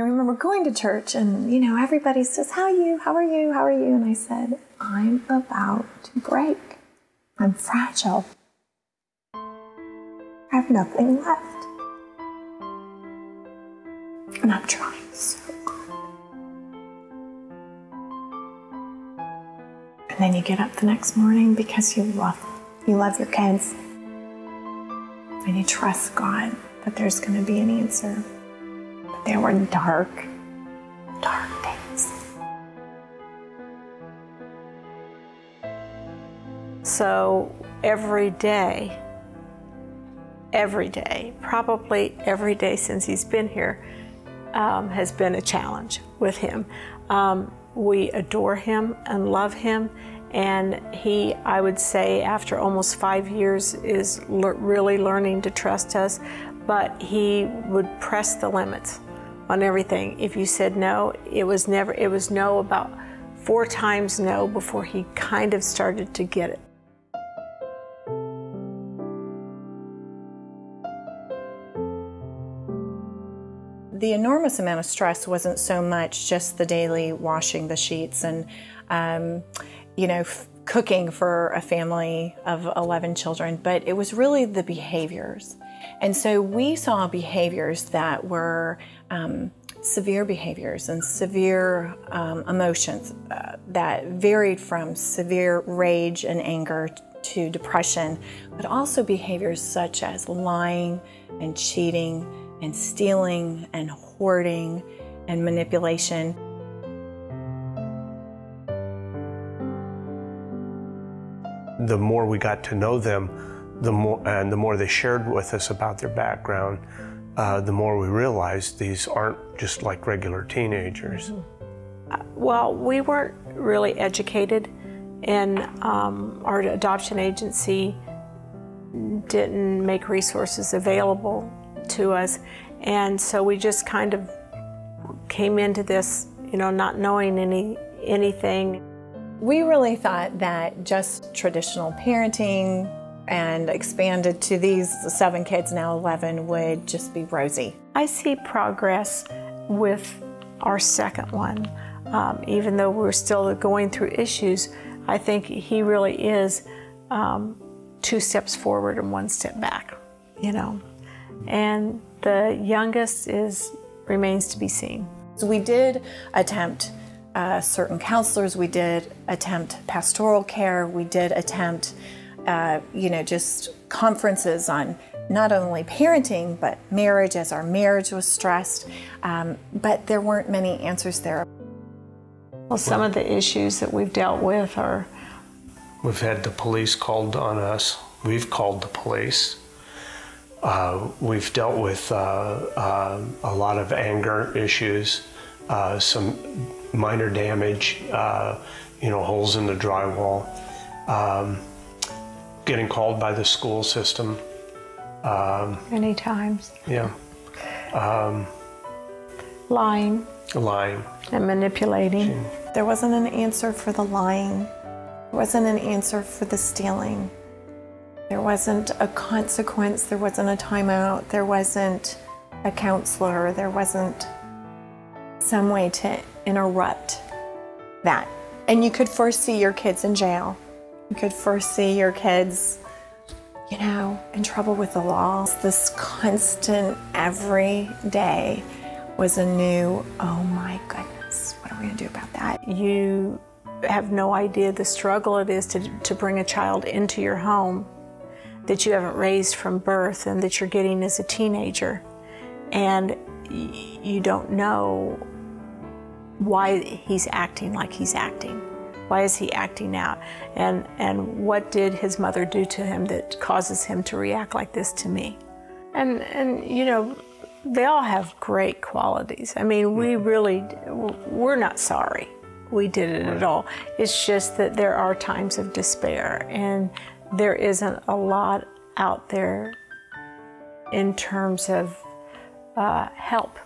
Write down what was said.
I remember going to church and, everybody says, how are you? How are you? How are you? And I said, I'm about to break. I'm fragile. I have nothing left. And I'm trying so hard. And then you get up the next morning because you love your kids. And you trust God that there's going to be an answer. But there were dark, dark days. So every day, probably every day since he's been here, has been a challenge with him. We adore him and love him, and he, I would say, after almost 5 years, is really learning to trust us, but he would press the limits on everything. If you said no, it was no about 4 times no before he kind of started to get it. The enormous amount of stress wasn't so much just the daily washing the sheets and, cooking for a family of 11 children, but it was really the behaviors. And so we saw behaviors that were severe behaviors and severe emotions that varied from severe rage and anger to depression, but also behaviors such as lying and cheating and stealing and hoarding and manipulation. The more we got to know them, the more they shared with us about their background, the more we realized these aren't just like regular teenagers. Well, we weren't really educated, and our adoption agency didn't make resources available to us, and so we just kind of came into this, not knowing anything. We really thought that just traditional parenting and expanded to these 7 kids, now 11, would just be rosy. I see progress with our second one. Even though we're still going through issues, I think he really is 2 steps forward and 1 step back, And the youngest remains to be seen. So we did attempt certain counselors, we did attempt pastoral care, we did attempt, just conferences on not only parenting, but marriage, as our marriage was stressed, but there weren't many answers there. Well, some of the issues that we've dealt with are... We've had the police called on us. We've called the police. We've dealt with a lot of anger issues, some minor damage, holes in the drywall, getting called by the school system. Many times. Yeah. Lying. Lying. And manipulating. There wasn't an answer for the lying. There wasn't an answer for the stealing. There wasn't a consequence, there wasn't a timeout, there wasn't a counselor, there wasn't some way to interrupt that. And you could foresee your kids in jail. You could foresee your kids, in trouble with the law. This constant, every day was a new, oh my goodness, what are we gonna do about that? You have no idea the struggle it is to bring a child into your home that you haven't raised from birth and that you're getting as a teenager. And you don't know why he's acting like he's acting. Why is he acting out? And what did his mother do to him that causes him to react like this to me? And they all have great qualities. I mean, we're not sorry we did it at all. It's just that there are times of despair, and there isn't a lot out there in terms of help.